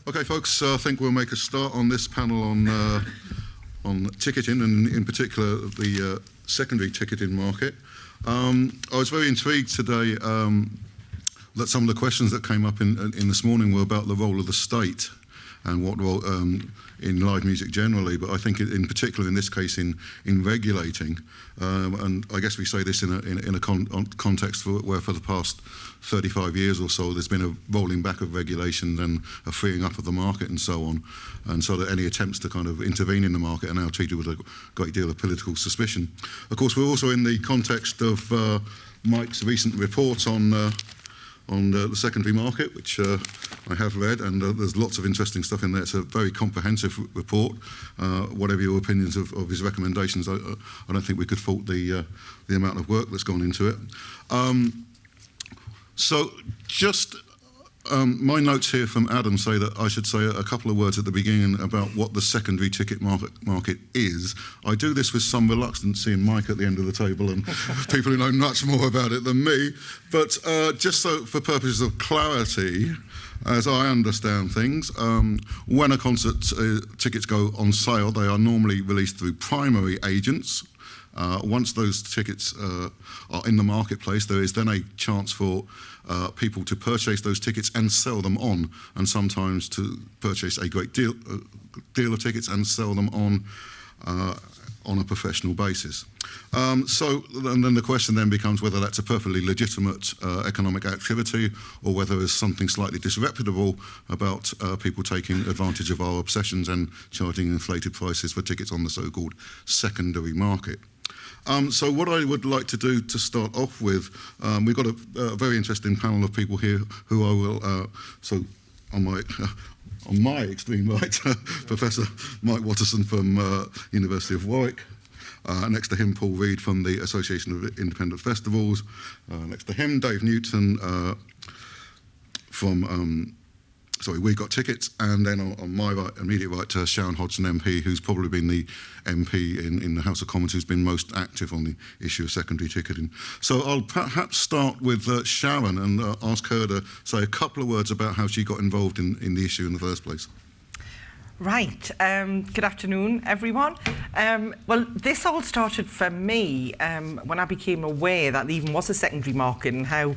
Okay, folks, I think we'll make a start on this panel on ticketing, and in particular the secondary ticketing market. I was very intrigued today that some of the questions that came up in this morning were about the role of the state and what role in live music generally, but I think in particular in this case in regulating, and I guess we say this in a context where for the past 35 years or so there's been a rolling back of regulations and a freeing up of the market and so on, and so that any attempts to kind of intervene in the market are now treated with a great deal of political suspicion. Of course, we're also in the context of Mike's recent report on the secondary market, which I have read, and there's lots of interesting stuff in there. It's a very comprehensive report. Whatever your opinions of his recommendations, I don't think we could fault the amount of work that's gone into it. So just my notes here from Adam say that I should say a couple of words at the beginning about what the secondary ticket market is. I do this with some reluctance, seeing Mike at the end of the table and people who know much more about it than me. But just so for purposes of clarity, as I understand things, when a concert tickets go on sale, they are normally released through primary agents. Once those tickets are in the marketplace, there is then a chance for people to purchase those tickets and sell them on, and sometimes to purchase a great deal of tickets and sell them on a professional basis. So then the question then becomes whether that's a perfectly legitimate economic activity, or whether there's something slightly disreputable about people taking advantage of our obsessions and charging inflated prices for tickets on the so-called secondary market. So what I would like to do to start off with, we've got a very interesting panel of people here who I will, so on my extreme right, Professor Mike Waterson from University of Warwick. Next to him, Paul Reed from the Association of Independent Festivals. Next to him, Dave Newton from WeGotTickets, and then on my right, immediate right, Sharon Hodgson MP, who's probably been the MP in the House of Commons who's been most active on the issue of secondary ticketing. So I'll perhaps start with Sharon and ask her to say a couple of words about how she got involved in the issue in the first place. Right. Good afternoon, everyone. Well, this all started for me when I became aware that there even was a secondary market and how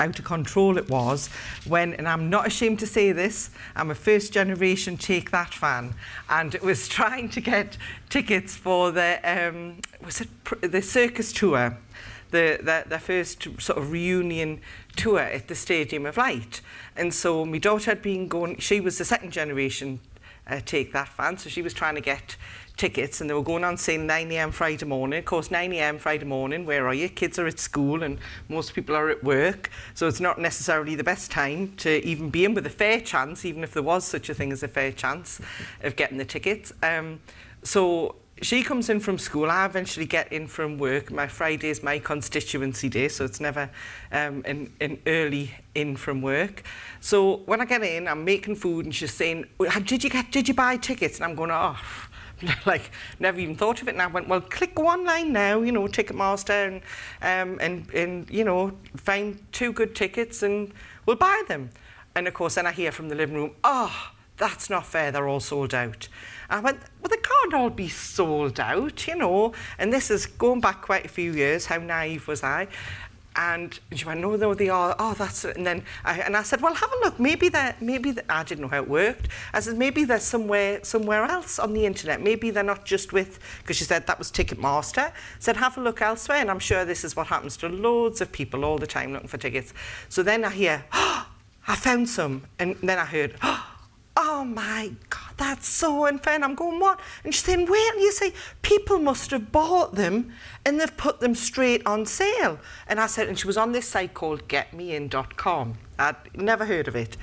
out of control it was when, and I'm not ashamed to say this, I'm a first generation Take That fan, and it was trying to get tickets for the the circus tour, the first sort of reunion tour at the Stadium of Light. And so my daughter had been going, she was the second generation Take That fan, so she was trying to get tickets, and they were going on sale 9 a.m. Friday morning. Of course, 9 a.m. Friday morning, where are you? Kids are at school and most people are at work, so it's not necessarily the best time to even be in with a fair chance, even if there was such a thing as a fair chance of getting the tickets. So she comes in from school, I eventually get in from work. My Friday is my constituency day, so it's never an early in from work. So when I get in, I'm making food and she's saying, did you buy tickets? And I'm going, oh, like, never even thought of it. And I went, well, go online now, you know, Ticketmaster, and you know, find 2 good tickets and we'll buy them. And of course, then I hear from the living room, oh, that's not fair, they're all sold out. I went, well, they can't all be sold out, you know. And this is going back quite a few years, how naive was I? And she went, no, they are. Oh, that's it. And then I said, well, have a look. Maybe I didn't know how it worked. I said, maybe they're somewhere else on the internet. Maybe they're not just with, because she said that was Ticketmaster. I said, have a look elsewhere. And I'm sure this is what happens to loads of people all the time looking for tickets. So then I hear, oh, I found some. And then I heard, oh my God, that's so unfair. And I'm going, what? And she's saying, wait till you see, people must have bought them and they've put them straight on sale. And I said, and she was on this site called getmein.com. I'd never heard of it.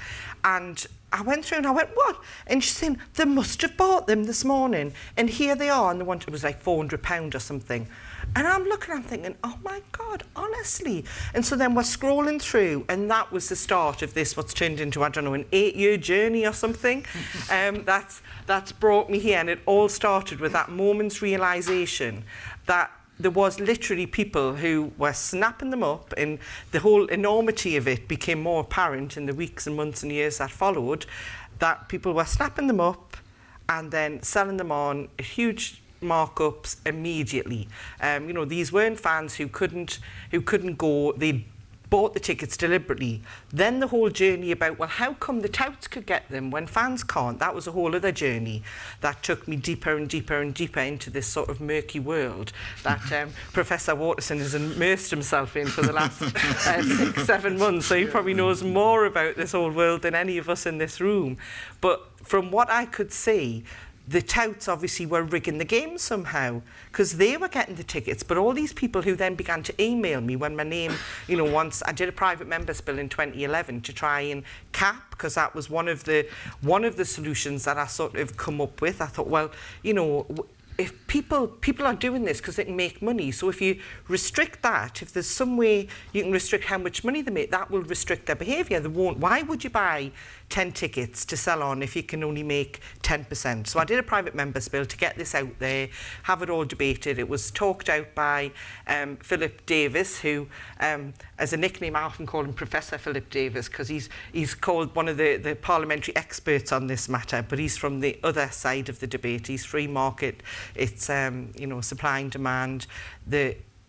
And I went through and I went, what? And she's saying, they must have bought them this morning. And here they are. And it was like £400 or something. And I'm looking, I'm thinking, oh my God, honestly. And so then we're scrolling through, and that was the start of this, what's turned into, I don't know, an 8-year journey or something. That's brought me here, and it all started with that moment's realisation that there was literally people who were snapping them up, and the whole enormity of it became more apparent in the weeks and months and years that followed, that people were snapping them up and then selling them on at huge markups immediately. You know, these weren't fans who couldn't go. They bought the tickets deliberately. Then the whole journey about, well, how come the touts could get them when fans can't? That was a whole other journey that took me deeper and deeper and deeper into this sort of murky world that Professor Waterson has immersed himself in for the last 6-7 months. So he probably knows more about this whole world than any of us in this room. But from what I could see, the touts obviously were rigging the game somehow, because they were getting the tickets, but all these people who then began to email me when my name, you know, once I did a private members bill in 2011 to try and cap, because that was one of the solutions that I sort of come up with. I thought, well, you know, if people are doing this because they can make money, so if you restrict that, if there's some way you can restrict how much money they make, that will restrict their behaviour. They won't. Why would you buy 10 tickets to sell on if you can only make 10%? So I did a private members bill to get this out there, have it all debated. It was talked out by Philip Davis, who, as a nickname, I often call him Professor Philip Davis, because he's called one of the parliamentary experts on this matter, but he's from the other side of the debate. He's free market. It's, you know, supply and demand.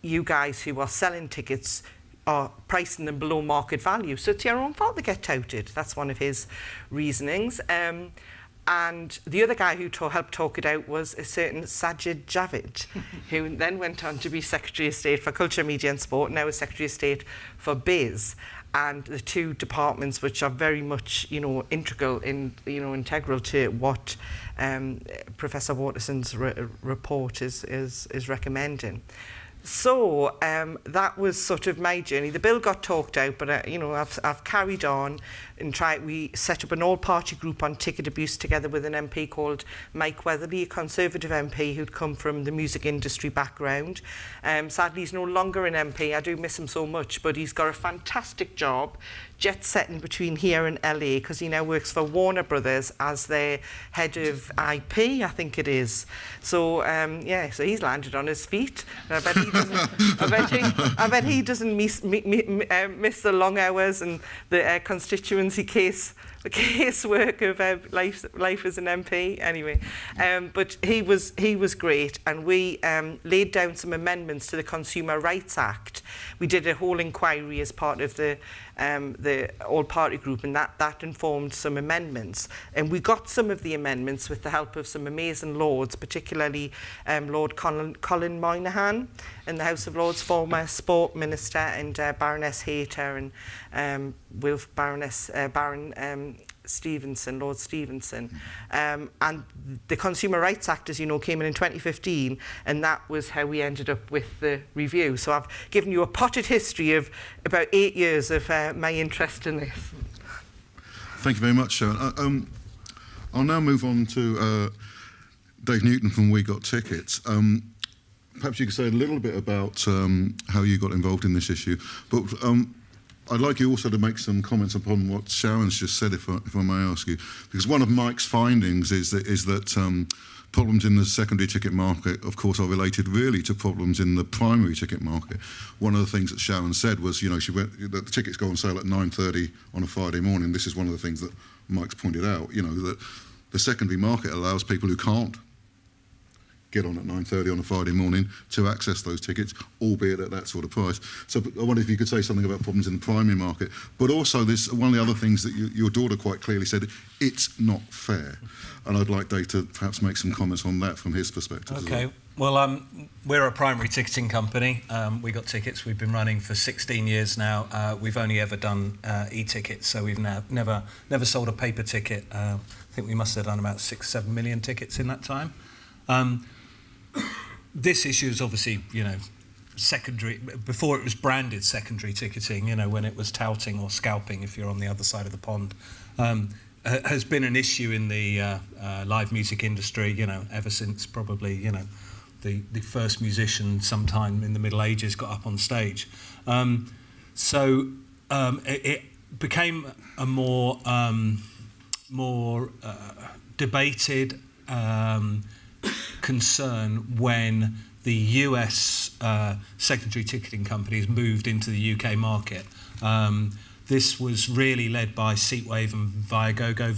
You guys who are selling tickets are pricing them below market value. So it's your own fault they get touted. That's one of his reasonings. And the other guy who helped talk it out was a certain Sajid Javid, who then went on to be Secretary of State for Culture, Media and Sport, now is Secretary of State for Biz. And the two departments which are very much, you know, integral to what Professor Waterson's report is recommending. So that was sort of my journey. The bill got talked out, but you know, I've carried on and tried. We set up an all-party group on ticket abuse together with an MP called Mike Weatherly, a Conservative MP who'd come from the music industry background. Sadly, he's no longer an MP. I do miss him so much, but he's got a fantastic job jet-setting between here and LA, because he now works for Warner Brothers as their head of IP, I think it is. So yeah, so he's landed on his feet. I bet he doesn't. I bet he doesn't miss the long hours and the constituency casework of life as an MP. Anyway, but he was great, and we laid down some amendments to the Consumer Rights Act. We did a whole inquiry as part of the all-party group, and that informed some amendments. And we got some of the amendments with the help of some amazing lords, particularly Lord Colin Moynihan in the House of Lords, former Sport Minister, and Baroness Hayter and Baron Stevenson, Lord Stevenson. And the Consumer Rights Act, as you know, came in 2015, and that was how we ended up with the review. So I've given you a potted history of about 8 years of my interest in this. Thank you very much, Sharon. I'll now move on to Dave Newton from WeGotTickets. Perhaps you could say a little bit about how you got involved in this issue, but I'd like you also to make some comments upon what Sharon's just said, if I may ask you, because one of Mike's findings is that problems in the secondary ticket market, of course, are related really to problems in the primary ticket market. One of the things that Sharon said was, you know, that the tickets go on sale at 9:30 on a Friday morning. This is one of the things that Mike's pointed out, you know, that the secondary market allows people who can't get on at 9:30 on a Friday morning to access those tickets, albeit at that sort of price. So I wonder if you could say something about problems in the primary market, but also this, one of the other things that your daughter quite clearly said, it's not fair. And I'd like Dave to perhaps make some comments on that from his perspective. Okay, well, we're a primary ticketing company. WeGotTickets, we've been running for 16 years now. We've only ever done e-tickets, so we've never sold a paper ticket. I think we must have done about 6-7 million tickets in that time. This issue is obviously, you know, secondary, before it was branded secondary ticketing, you know, when it was touting or scalping, if you're on the other side of the pond, has been an issue in the live music industry, you know, ever since probably, you know, the first musician sometime in the Middle Ages got up on stage. So it became a more debated concern when the US secondary ticketing companies moved into the UK market. This was really led by Seatwave and Viagogo.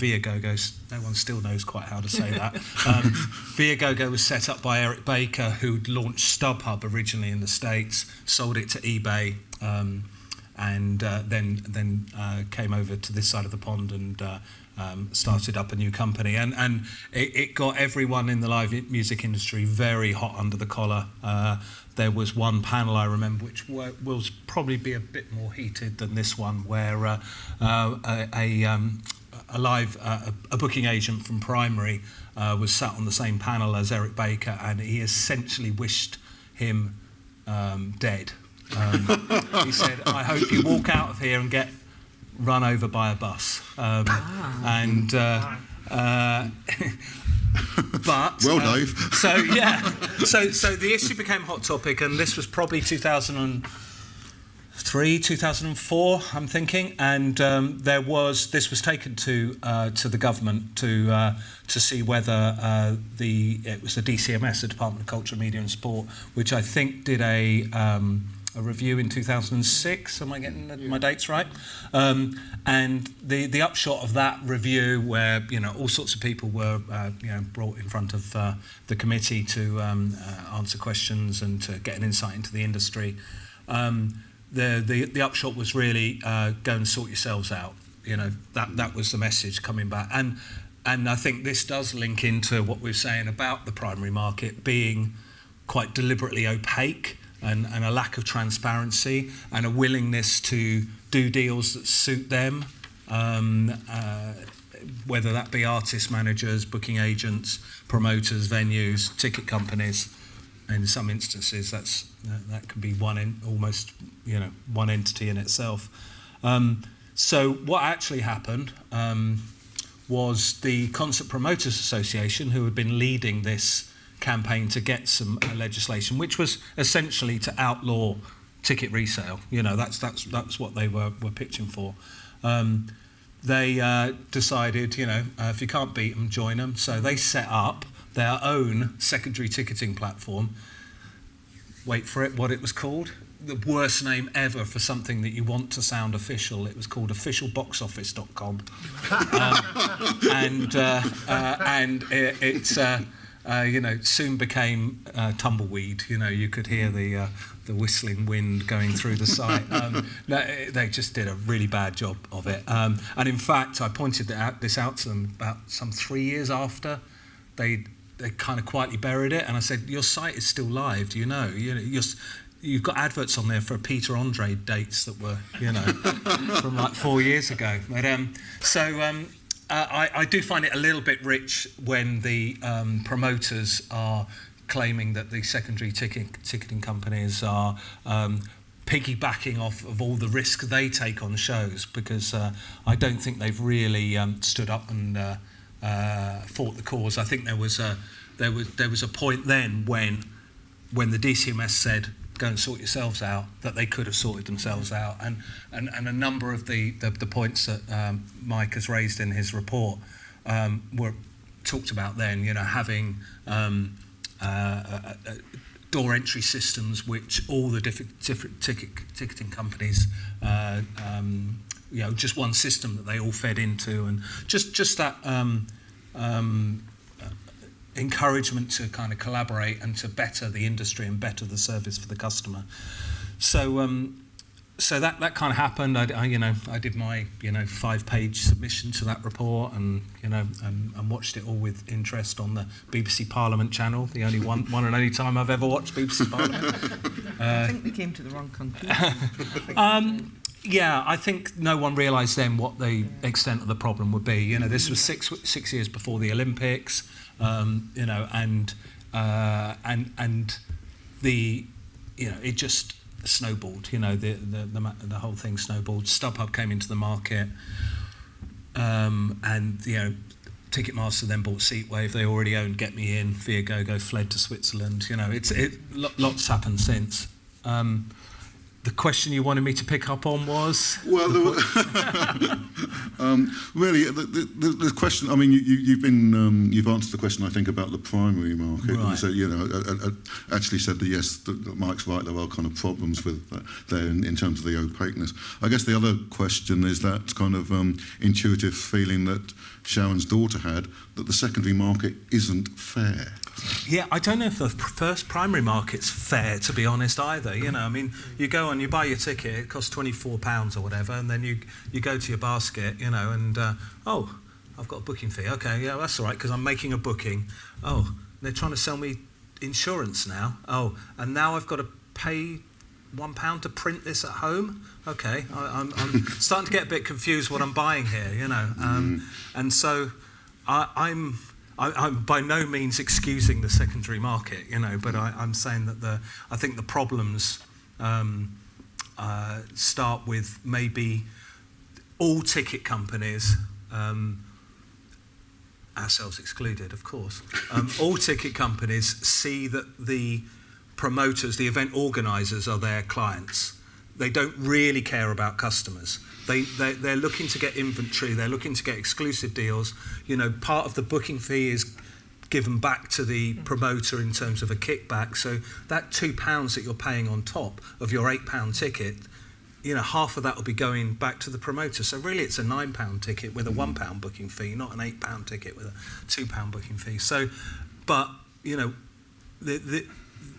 No one still knows quite how to say that. Viagogo was set up by Eric Baker, who'd launched StubHub originally in the States, sold it to eBay, and then came over to this side of the pond and started up a new company. And it got everyone in the live music industry very hot under the collar. There was one panel I remember which will probably be a bit more heated than this one, where a booking agent from Primary was sat on the same panel as Eric Baker, and he essentially wished him dead. He said, "I hope you walk out of here and get run over by a bus." But well, Dave. So the issue became hot topic, and this was probably 2003, 2004, I'm thinking, and this was taken to the government to see whether it was the DCMS, the Department of Culture, Media and Sport, which I think did a review in 2006. Am I getting my dates right? And the upshot of that review, where all sorts of people were brought in front of the committee to answer questions and to get an insight into the industry. The upshot was really go and sort yourselves out. That was the message coming back. And I think this does link into what we're saying about the primary market being quite deliberately opaque, and a lack of transparency, and a willingness to do deals that suit them, whether that be artist managers, booking agents, promoters, venues, ticket companies. In some instances, that can be one entity in itself. So what actually happened was the Concert Promoters Association, who had been leading this campaign to get some legislation, which was essentially to outlaw ticket resale. That's what they were pitching for. They decided, if you can't beat them, join them. So they set up their own secondary ticketing platform. Wait for it, what it was called? The worst name ever for something that you want to sound official. It was called officialboxoffice.com. It soon became tumbleweed. You could hear the whistling wind going through the site. They just did a really bad job of it. And in fact, I pointed this out to them about some 3 years after they kind of quietly buried it. And I said, "Your site is still live. Do you know? You've got adverts on there for Peter Andre dates that were, from like 4 years ago." But I do find it a little bit rich when the promoters are claiming that the secondary ticketing companies are piggybacking off of all the risk they take on shows, because I don't think they've really stood up and fought the cause. I think there was a point then when the DCMS said, "Go and sort yourselves out," that they could have sorted themselves out, and a number of the points that Mike has raised in his report were talked about then. Having door entry systems which all the different ticketing companies, just one system that they all fed into, and just that encouragement to kind of collaborate and to better the industry and better the service for the customer. So that kind of happened. I did my 5-page submission to that report, and watched it all with interest on the BBC Parliament channel, the only one and only time I've ever watched BBC Parliament. I think they came to the wrong conclusion. I think no one realised then what the extent of the problem would be. This was six years before the Olympics. It just snowballed. The whole thing snowballed. StubHub came into the market, and Ticketmaster then bought Seatwave. They already owned Get Me In. Viagogo fled to Switzerland. Lots happened since. the question you wanted me to pick up on was? Well, really, the question. I mean, you've answered the question. I think about the primary market. Right. And so, actually said that yes, that Mike's right. There are kind of problems with that there in terms of the opaqueness. I guess the other question is that kind of intuitive feeling that Sharon's daughter had, that the secondary market isn't fair. Yeah, I don't know if the first primary market's fair, to be honest, either. I mean, you go and you buy your ticket, it costs £24 or whatever, and then you go to your basket, and I've got a booking fee. Okay, yeah, that's all right, because I'm making a booking. Oh, they're trying to sell me insurance now. Oh, and now I've got to pay £1 to print this at home. Okay, I'm starting to get a bit confused what I'm buying here, and so I'm by no means excusing the secondary market, but I'm saying that I think the problems start with maybe all ticket companies, ourselves excluded, of course, all ticket companies see that the promoters, the event organisers, are their clients. They don't really care about customers. They're looking to get inventory. They're looking to get exclusive deals. Part of the booking fee is given back to the promoter in terms of a kickback. So that £2 that you're paying on top of your £8 ticket, half of that will be going back to the promoter. So really, it's a £9 ticket with a £1 booking fee, not an £8 ticket with a £2 booking fee. So, but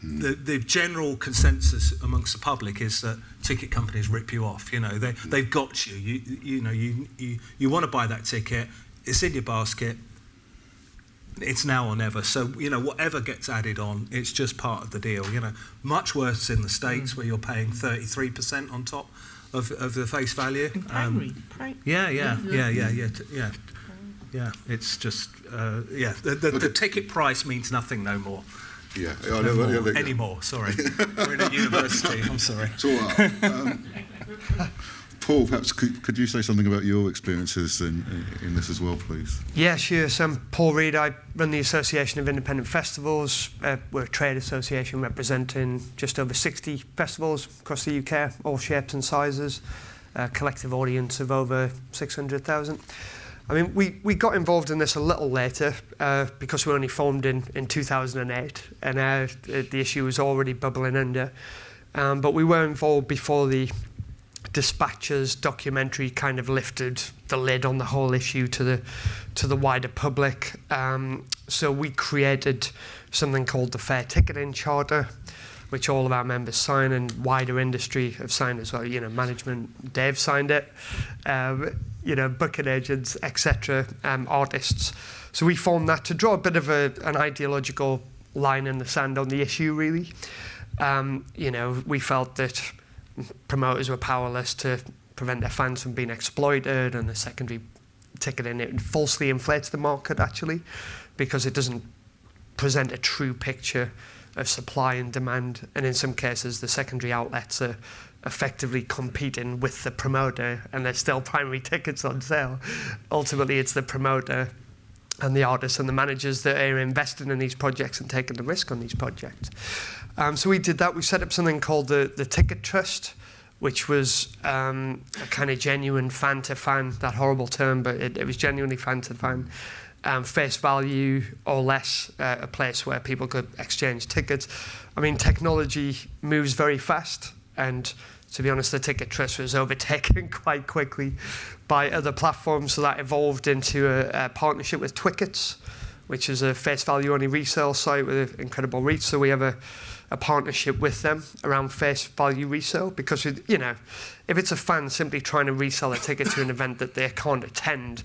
the general consensus amongst the public is that ticket companies rip you off. They've got you. You want to buy that ticket. It's in your basket. It's now or never. So whatever gets added on, it's just part of the deal. Much worse in the States where you're paying 33% on top of the face value. In primary, Yeah. It's just the ticket price means nothing no more. Yeah, Anymore, sorry. We're in a university, I'm sorry. So, Paul, perhaps could you say something about your experiences in this as well, please? Yeah, sure. So I'm Paul Reid. I run the Association of Independent Festivals. We're a trade association representing just over 60 festivals across the UK, all shapes and sizes, a collective audience of over 600,000. I mean, we got involved in this a little later because we only formed in 2008, and the issue was already bubbling under. But we were involved before the Dispatches documentary kind of lifted the lid on the whole issue to the wider public. So we created something called the Fair Ticketing Charter, which all of our members sign, and wider industry have signed as well. Management, Dave signed it. Booking agents, etc., artists. So we formed that to draw a bit of an ideological line in the sand on the issue, really. We felt that promoters were powerless to prevent their fans from being exploited, and the secondary ticketing, it falsely inflates the market, actually, because it doesn't present a true picture of supply and demand, and in some cases the secondary outlets are effectively competing with the promoter, and there's still primary tickets on sale. Ultimately, it's the promoter and the artists and the managers that are investing in these projects and taking the risk on these projects. So we did that. We set up something called the Ticket Trust, which was a kind of genuine fan-to-fan, that horrible term, but it was genuinely fan-to-fan. Face value or less, a place where people could exchange tickets. I mean, technology moves very fast, and to be honest, the Ticket Trust was overtaken quite quickly by other platforms, so that evolved into a partnership with Twickets, which is a face value only resale site with incredible reach. So we have a partnership with them around face value resale, because if it's a fan simply trying to resell a ticket to an event that they can't attend,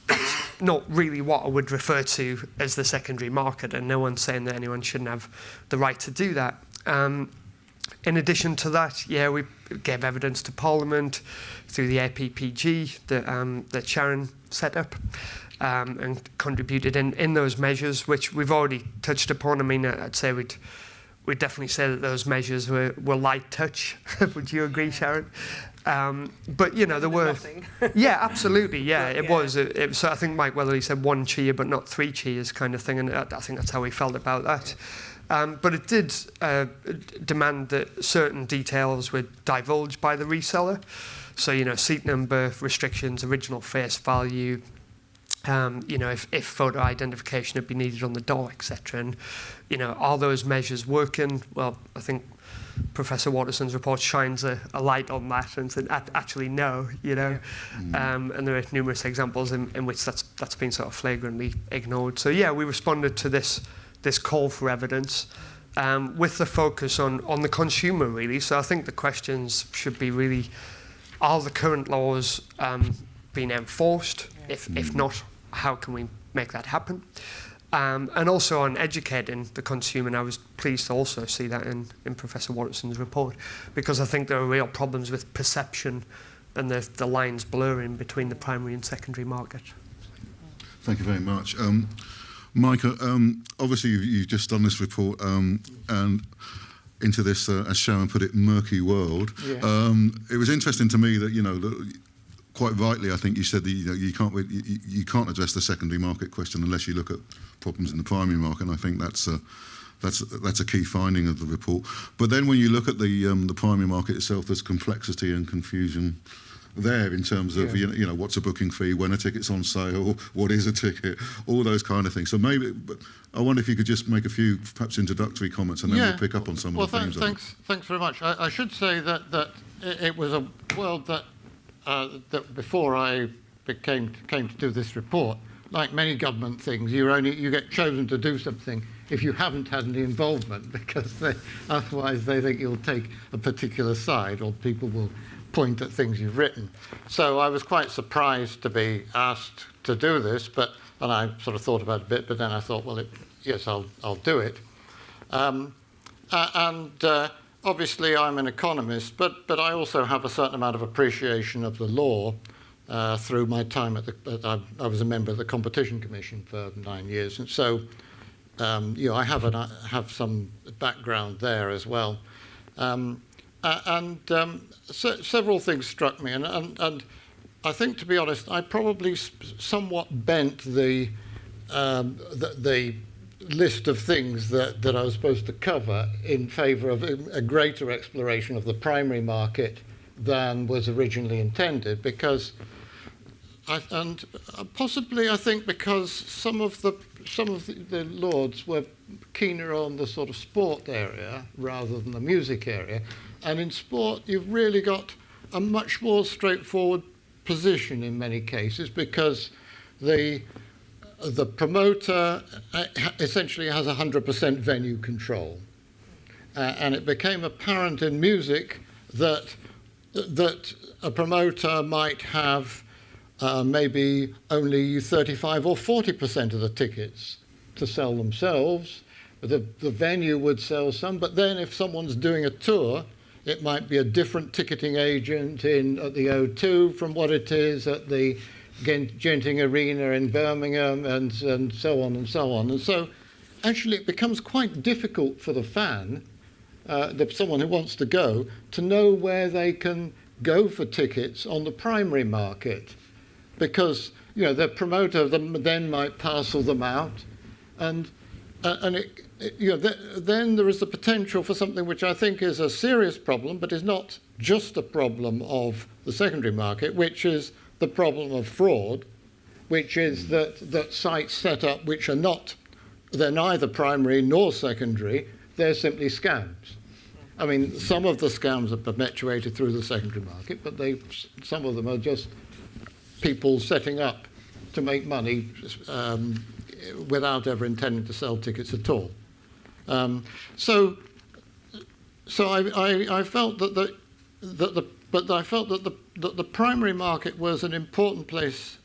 that's not really what I would refer to as the secondary market, and no one's saying that anyone shouldn't have the right to do that. In addition to that, we gave evidence to Parliament through the APPG that Sharon set up and contributed in those measures, which we've already touched upon. I mean, I'd say we'd we'd definitely say that those measures were light touch. Would you agree, Sharon? But you know, there were. Yeah, absolutely. Yeah, it was. So I think Mike Weatherly said 1 cheer, but not 3 cheers, kind of thing, and I think that's how he felt about that. But it did demand that certain details were divulged by the reseller. So, you know, seat number, restrictions, original face value, you know, if photo identification had been needed on the door, etc. And, you know, are those measures working? Well, I think Professor Waterson's report shines a light on that and said, actually, no, you know. And there are numerous examples in which that's been sort of flagrantly ignored. So, yeah, we responded to this call for evidence with the focus on the consumer, really. So I think the questions should be really, are the current laws being enforced? If not, how can we make that happen? And also on educating the consumer, and I was pleased to also see that in Professor Waterson's report, because I think there are real problems with perception and the lines blurring between the primary and secondary market. Thank you very much. Mike, obviously you've just done this report and into this, as Sharon put it, murky world. Yeah. It was interesting to me that, you know, quite rightly, I think you said that, you know, you can't address the secondary market question unless you look at problems in the primary market, and I think that's a key finding of the report. But then when you look at the primary market itself, there's complexity and confusion there in terms of, you know, what's a booking fee, when a ticket's on sale, what is a ticket, all those kind of things. So maybe, I wonder if you could just make a few perhaps introductory comments, and then we'll pick up on some of the themes. Thanks very much. I should say that it was a world that before I came to do this report, like many government things, you get chosen to do something if you haven't had any involvement, because otherwise they think you'll take a particular side, or people will point at things you've written. So I was quite surprised to be asked to do this, and I sort of thought about it a bit, but then I thought, well, yes, I'll do it. Obviously I'm an economist, but I also have a certain amount of appreciation of the law through my time I was a member of the Competition Commission for 9 years, and so you know, I have some background there as well. Several things struck me, and I think, to be honest, I probably somewhat bent the list of things that I was supposed to cover in favour of a greater exploration of the primary market than was originally intended, because possibly I think because some of the Lords were keener on the sort of sport area rather than the music area. And in sport, you've really got a much more straightforward position in many cases, because the promoter essentially has 100% venue control. And it became apparent in music that a promoter might have maybe only 35 or 40% of the tickets to sell themselves. The venue would sell some, but then if someone's doing a tour, it might be a different ticketing agent at the O2 from what it is at the Genting Arena in Birmingham, and so on and so on. And so actually it becomes quite difficult for the fan, someone who wants to go, to know where they can go for tickets on the primary market, because, you know, the promoter then might parcel them out, and you know, then there is the potential for something which I think is a serious problem, but is not just a problem of the secondary market, which is the problem of fraud, which is that sites set up which are not, they're neither primary nor secondary, they're simply scams. I mean, some of the scams are perpetuated through the secondary market, but some of them are just people setting up to make money without ever intending to sell tickets at all. So I felt that the primary market was an important place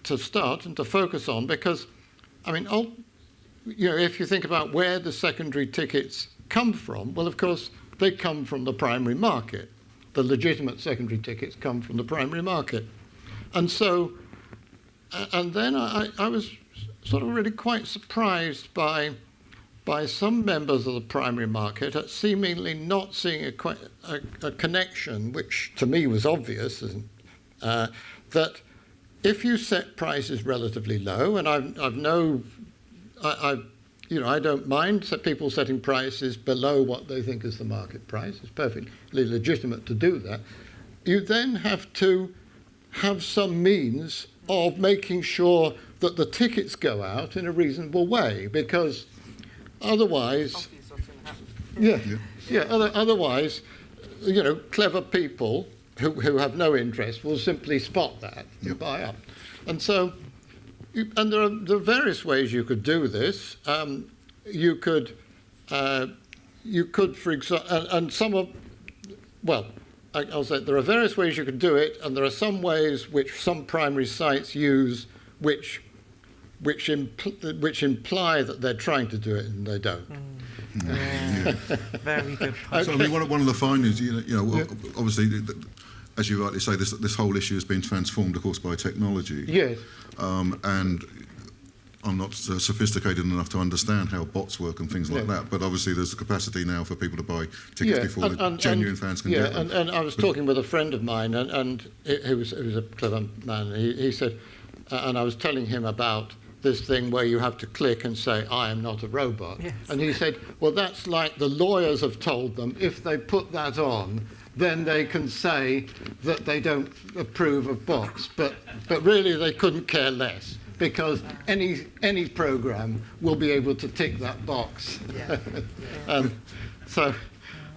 to start and to focus on, because, I mean, you know, if you think about where the secondary tickets come from, well, of course, they come from the primary market. The legitimate secondary tickets come from the primary market. And so, and then I was sort of really quite surprised by by some members of the primary market at seemingly not seeing a connection, which to me was obvious, that if you set prices relatively low, and I don't mind people setting prices below what they think is the market price. It's perfectly legitimate to do that. You then have to have some means of making sure that the tickets go out in a reasonable way, because otherwise, otherwise, clever people who have no interest will simply spot that and buy up. And so, and there are various ways you could do this. You could, for example, and some of, well, I'll say there are various ways you could do it, and there are some ways which some primary sites use which imply that they're trying to do it and they don't. Very good point. So I mean, one of the findings, obviously, as you rightly say, this whole issue has been transformed, of course, by technology. Yes. And I'm not sophisticated enough to understand how bots work and things like that, but obviously there's the capacity now for people to buy tickets before the genuine fans can get them. And I was talking with a friend of mine, and who was a clever man. He said, and I was telling him about this thing where you have to click and say, I am not a robot. Yes. And he said, well, that's like the lawyers have told them, if they put that on, then they can say that they don't approve of bots. But really they couldn't care less, because any program will be able to tick that box.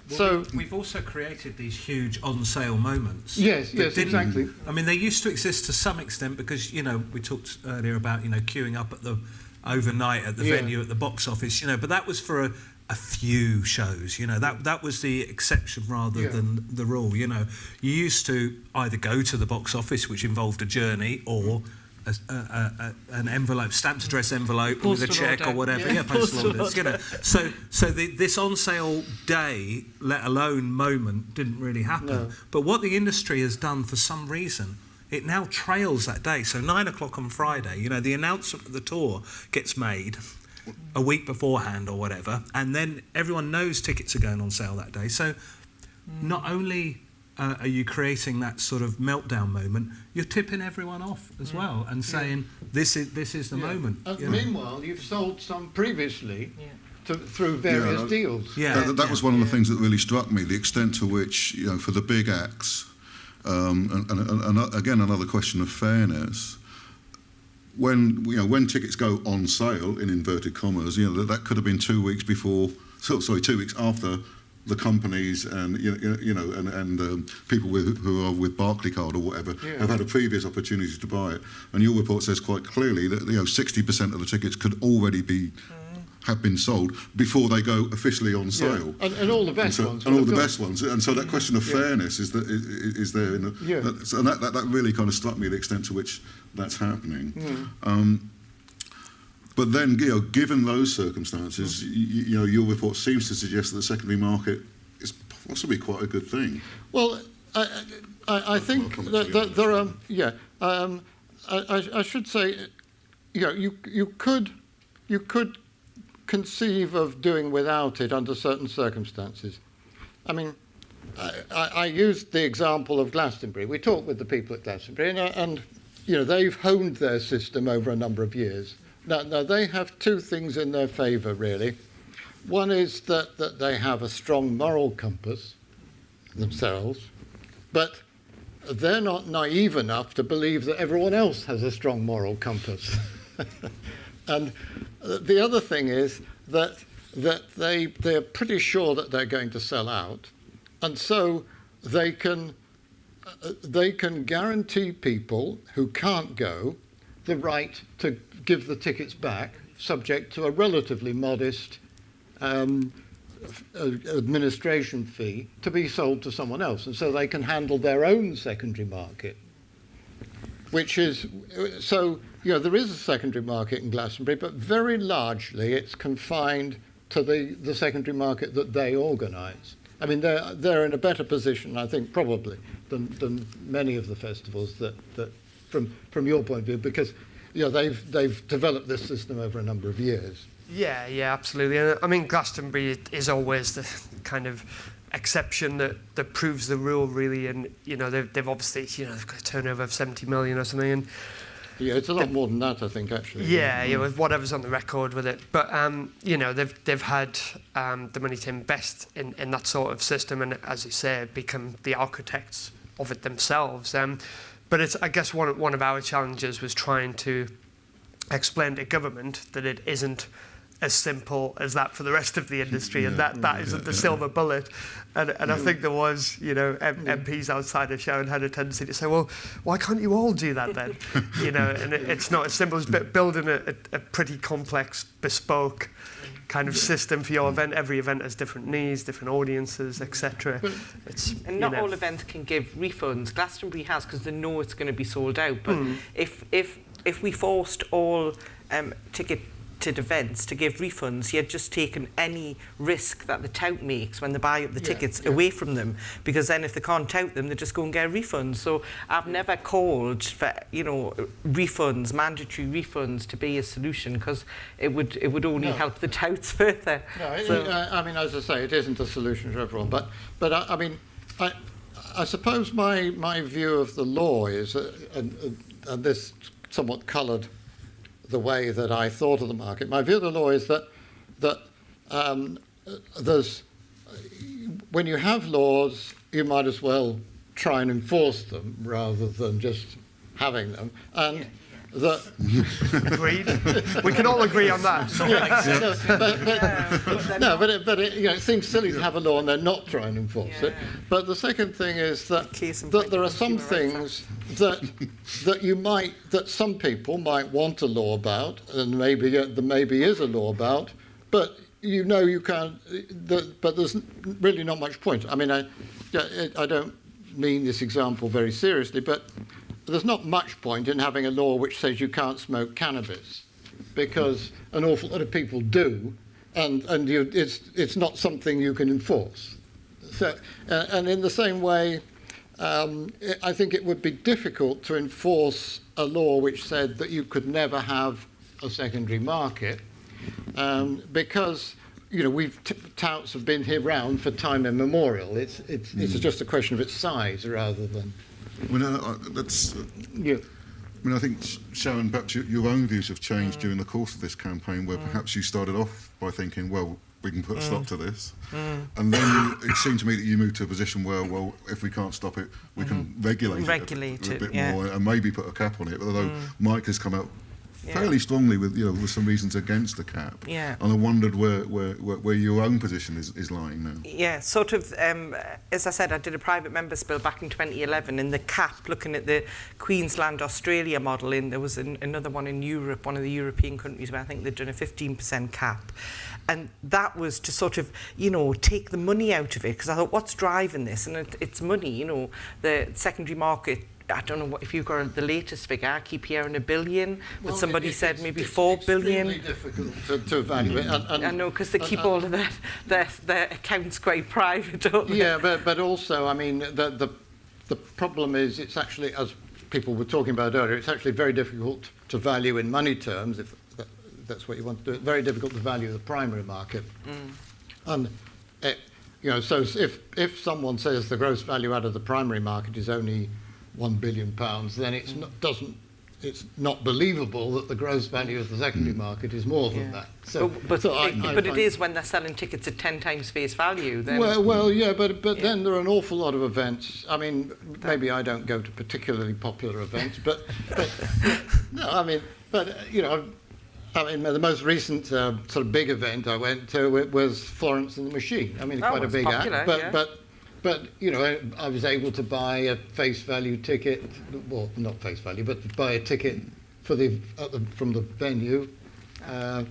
So we've also created these huge on-sale moments. Yes, exactly. I mean, they used to exist to some extent because, we talked earlier about, queuing up at the overnight at the venue at the box office, but that was for a few shows, that was the exception rather than the rule. You used to either go to the box office, which involved a journey, or an envelope, stamped address envelope Postal with a check order. or whatever. Yeah, Postal orders. So this on sale day, let alone moment, didn't really happen. No. But what the industry has done for some reason, it now trails that day. So 9 o'clock on Friday, the announcement of the tour gets made a week beforehand or whatever, and then everyone knows tickets are going on sale that day. So not only are you creating that sort of meltdown moment, you're tipping everyone off as well and saying this is the moment. And meanwhile, you've sold some previously through various deals. That was one of the things that really struck me, the extent to which, for the big acts, and again another question of fairness. When tickets go on sale, in inverted commas, that could have been 2 weeks before. 2 weeks after the companies and people who are with Barclaycard or whatever have had a previous opportunity to buy it. And your report says quite clearly that 60% of the tickets could already have been sold before they go officially on sale. And all the best ones. And all the best ones. And so that question of fairness is there. And that really kind of struck me, the extent to which that's happening. But then, given those circumstances, your report seems to suggest that the secondary market is possibly quite a good thing. Well, I think that there are. I should say, you could conceive of doing without it under certain circumstances. I mean, I used the example of Glastonbury. We talked with the people at Glastonbury, and they've honed their system over a number of years. Now they have two things in their favour, really. One is that they have a strong moral compass themselves, but they're not naive enough to believe that everyone else has a strong moral compass. And the other thing is that they're pretty sure that they're going to sell out, and so they can guarantee people who can't go the right to give the tickets back, subject to a relatively modest administration fee to be sold to someone else, and so they can handle their own secondary market, which is so. There is a secondary market in Glastonbury, but very largely it's confined to the secondary market that they organise. I mean, they're in a better position, I think, probably than many of the festivals that from your point of view, because they've developed this system over a number of years. Yeah, absolutely. And I mean, Glastonbury is always the kind of exception that proves the rule, really. And they've obviously they've got a turnover of 70 million or something. And yeah, it's a lot more than that, I think, actually. Yeah, with whatever's on the record with it. But they've had the money to invest in that sort of system, and as you say, become the architects of it themselves. But it's, I guess, one of our challenges was trying to explain to government that it isn't as simple as that for the rest of the industry, and that isn't the silver bullet. And I think there was, MPs outside of Sharon had a tendency to say, well, why can't you all do that then? And it's not as simple as building a pretty complex, bespoke kind of system for your event. Every event has different needs, different audiences, etc. And not all events can give refunds. Glastonbury has, because they know it's going to be sold out. But if we forced all ticketed events to give refunds, you'd just taken any risk that the tout makes when they buy up the tickets away from them, because then if they can't tout them, they just go and get refunds. So I've never called for refunds, mandatory refunds, to be a solution, because it would only help the touts further. No, I mean, as I say, it isn't a solution for everyone. But I mean, I suppose my view of the law is, and this somewhat coloured the way that I thought of the market. My view of the law is that when you have laws, you might as well try and enforce them rather than just having them. And agreed. We can all agree on that. But it seems silly to have a law and then not try and enforce it. But the second thing is that there are some things that some people might want a law about, and maybe there maybe is a law about, but you can't. But there's really not much point. I mean, I don't mean this example very seriously, but there's not much point in having a law which says you can't smoke cannabis, because an awful lot of people do, and it's not something you can enforce. So, and in the same way, I think it would be difficult to enforce a law which said that you could never have a secondary market, because touts have been here around for time immemorial. It's just a question of its size rather than. Well, that's. I mean, I think, Sharon, perhaps your own views have changed during the course of this campaign, where perhaps you started off by thinking, well, we can put a stop to this. And then it seemed to me that you moved to a position where, well, if we can't stop it, we can regulate it a bit more and maybe put a cap on it. But although Mike has come out fairly strongly with some reasons against the cap. Yeah. And I wondered where your own position is lying now. Yeah, sort of, as I said, I did a private members bill back in 2011, and the cap, looking at the Queensland-Australia model, there was another one in Europe, one of the European countries, where I think they'd done a 15% cap. And that was to sort of, take the money out of it, because I thought, what's driving this? And it's money, the secondary market. I don't know if you've got the latest figure. I keep hearing $1 billion, but somebody said maybe 4 billion. It's extremely difficult to evaluate. I know, because they keep all of their accounts quite private, don't they? Yeah, but also, I mean, the problem is it's actually, as people were talking about earlier, it's actually very difficult to value in money terms, if that's what you want to do. It's very difficult to value the primary market. And so if someone says the gross value out of the primary market is only £1 billion, then it's not believable that the gross value of the secondary market is more than that. So, but it is when they're selling tickets at 10 times face value. Then. Well, yeah, but then there are an awful lot of events. I mean, maybe I don't go to particularly popular events, but no, I mean, the most recent sort of big event I went to was Florence and the Machine. I mean, quite a big act, But I was able to buy a face value ticket, well, not face value, but to buy a ticket for from the venue, and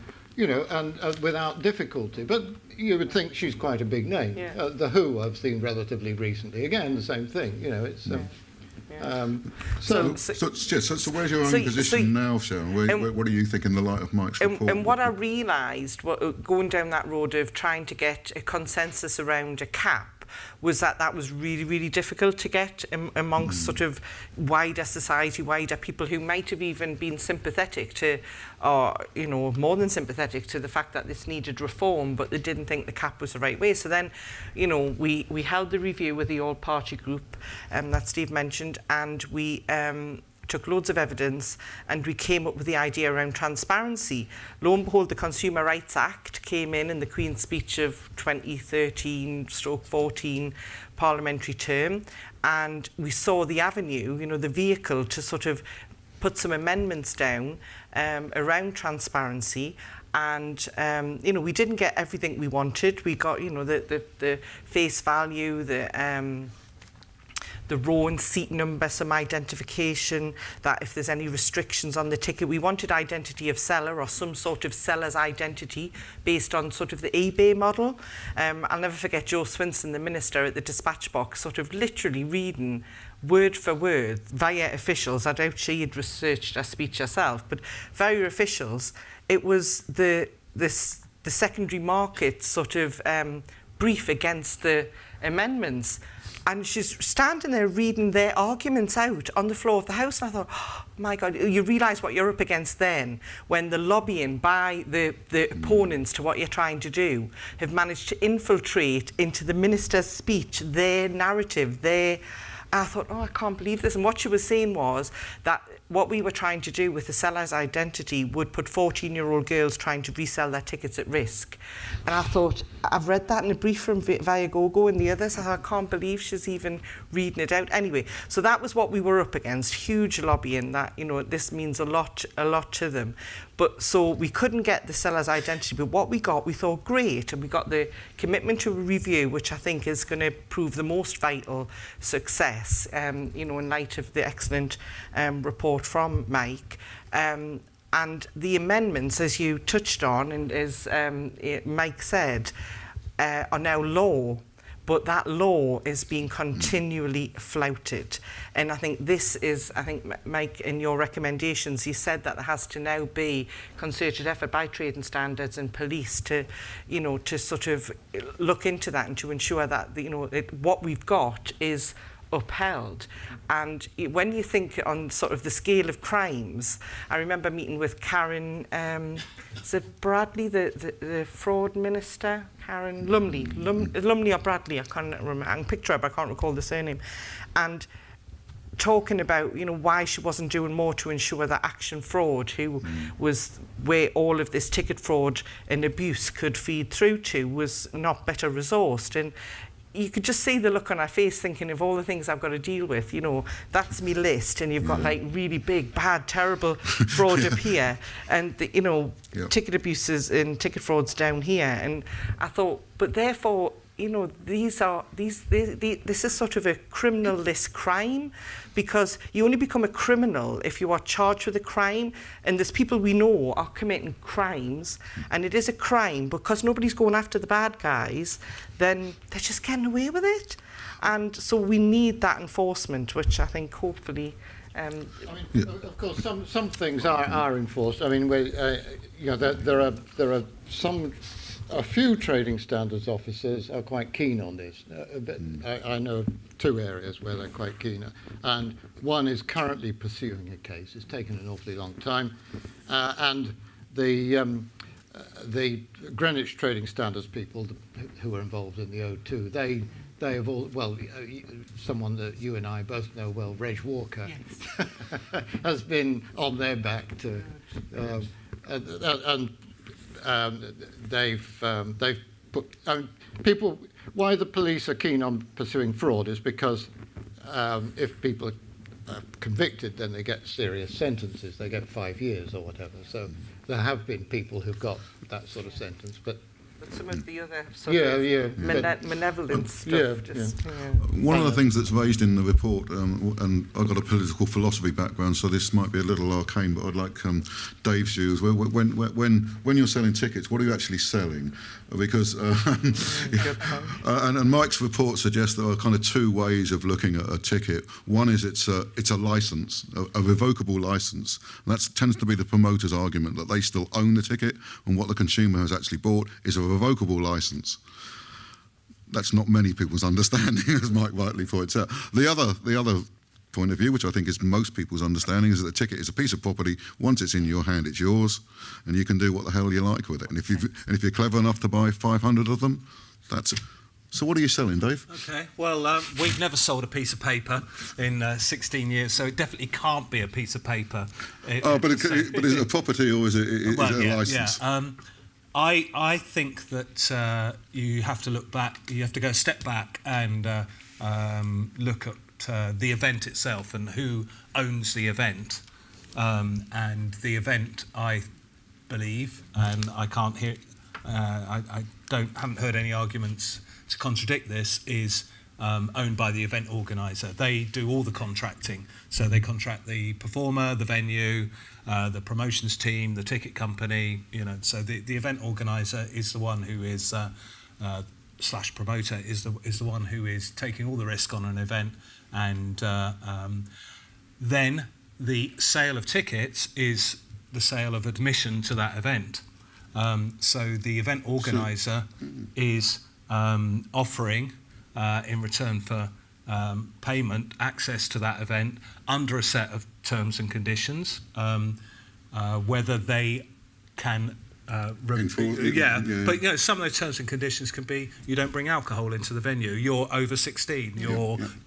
without difficulty. But you would think she's quite a big name. Yeah. The Who I've seen relatively recently. Again, the same thing. It's. So where's your own position now, Sharon? What do you think in the light of Mike's report? And what I realised, going down that road of trying to get a consensus around a cap, was that was really, really difficult to get amongst sort of wider society, wider people who might have even been sympathetic to, or, you know, more than sympathetic to the fact that this needed reform, but they didn't think the cap was the right way. So then, you know, we held the review with the all-party group that Steve mentioned, and we took loads of evidence, and we came up with the idea around transparency. Lo and behold, the Consumer Rights Act came in the Queen's speech of 2013/14 parliamentary term, and we saw the avenue, you know, the vehicle to sort of put some amendments down around transparency. And, you know, we didn't get everything we wanted. We got, you know, the face value, the row and seat number, some identification, that if there's any restrictions on the ticket. We wanted identity of seller or some sort of seller's identity based on sort of the eBay model. I'll never forget Joe Swinson, the minister, at the dispatch box, sort of literally reading word for word via officials. I doubt she had researched her speech herself, but via officials, it was the secondary market sort of brief against the amendments. And she's standing there reading their arguments out on the floor of the House. And I thought, oh my God, you realise what you're up against then, when the lobbying by the opponents to what you're trying to do have managed to infiltrate into the minister's speech, their narrative, I thought, oh, I can't believe this. And what she was saying was that what we were trying to do with the seller's identity would put 14-year-old girls trying to resell their tickets at risk. And I thought, I've read that in a brief from Viagogo and the others. I thought, I can't believe she's even reading it out. Anyway, so that was what we were up against, huge lobbying that, you know, this means a lot to them. But so we couldn't get the seller's identity, but what we got, we thought great, and we got the commitment to a review, which I think is going to prove the most vital success, you know, in light of the excellent report from Mike. And the amendments, as you touched on, and as Mike said, are now law. But that law is being continually flouted. And I think this is, Mike, in your recommendations, you said that there has to now be concerted effort by trade and standards and police to, you know, to sort of look into that and to ensure that, you know, what we've got is upheld. And when you think on sort of the scale of crimes, I remember meeting with Karen, is it Bradley, the fraud minister? Karen Lumley or Bradley, I can't remember. I can picture her, but I can't recall the surname. And talking about, you know, why she wasn't doing more to ensure that Action Fraud, who was where all of this ticket fraud and abuse could feed through to, was not better resourced. And you could just see the look on her face thinking of all the things I've got to deal with, you know, that's me list, and you've got like really big, bad, terrible fraud up here, and the, you know, ticket abuses and ticket frauds down here. And I thought, but therefore, you know, this is sort of a criminal list crime, because you only become a criminal if you are charged with a crime, and there's people we know are committing crimes, and it is a crime because nobody's going after the bad guys, then they're just getting away with it. And so we need that enforcement, which I think hopefully... I mean, of course, some things are enforced. I mean, you know, there are some... A few trading standards officers are quite keen on this. But I know two areas where they're quite keen. And one is currently pursuing a case. It's taken an awfully long time. And the Greenwich Trading Standards people who are involved in the O2, they have all, well, someone that you and I both know well, Reg Walker, yes. has been on their back to... they've put people. Why the police are keen on pursuing fraud is because if people are convicted, then they get serious sentences. They get 5 years or whatever. So there have been people who've got that sort of sentence, but some of the other sort of malevolent stuff. One of the things that's raised in the report, and I've got a political philosophy background, so this might be a little arcane, but I'd like Dave's views. When you're selling tickets, what are you actually selling? Because and Mike's report suggests there are kind of two ways of looking at a ticket. One is it's a license, a revocable license, and that tends to be the promoter's argument that they still own the ticket, and what the consumer has actually bought is a revocable license. that's not many people's understanding, as Mike rightly points out. The other point of view, which I think is most people's understanding, is that the ticket is a piece of property. Once it's in your hand, it's yours, and you can do what the hell you like with it. And if you're clever enough to buy 500 of them, that's it. So what are you selling, Dave? Okay, well, we've never sold a piece of paper in 16 years, so it definitely can't be a piece of paper. But is it a property or is it a licence? Yeah. I think that you have to look back, you have to go a step back and look at the event itself and who owns the event. And the event, I believe, and I can't hear, I haven't heard any arguments to contradict this, is owned by the event organiser. They do all the contracting, so they contract the performer, the venue, the promotions team, the ticket company. So the event organiser is the one who is slash promoter is the one who is taking all the risk on an event, and then the sale of tickets is the sale of admission to that event. So the event organiser is offering, in return for payment, access to that event under a set of terms and conditions, whether they can but some of those terms and conditions can be: you don't bring alcohol into the venue, you're over 16,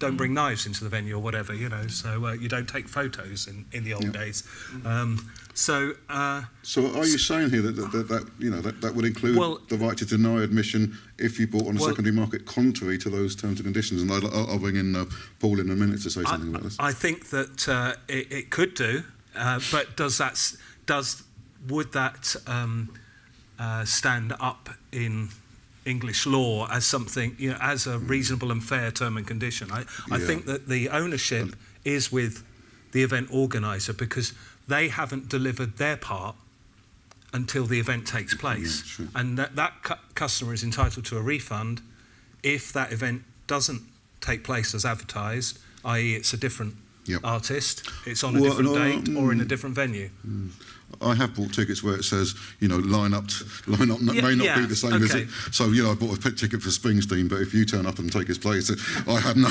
don't bring knives into the venue or whatever, so you don't take photos in the old days. So are you saying here that would include the right to deny admission if you bought on a secondary market contrary to those terms and conditions? And I'll bring in Paul in a minute to say something about this. I think that it could do, but would that stand up in English law as something, as a reasonable and fair term and condition? I think that the ownership is with the event organiser, because they haven't delivered their part until the event takes place. And that customer is entitled to a refund if that event doesn't take place as advertised, i.e. it's a different artist, it's on a different date or in a different venue. I have bought tickets where it says, line up may not be the same as it. So, I bought a ticket for Springsteen, but if you turn up and take his place, I have no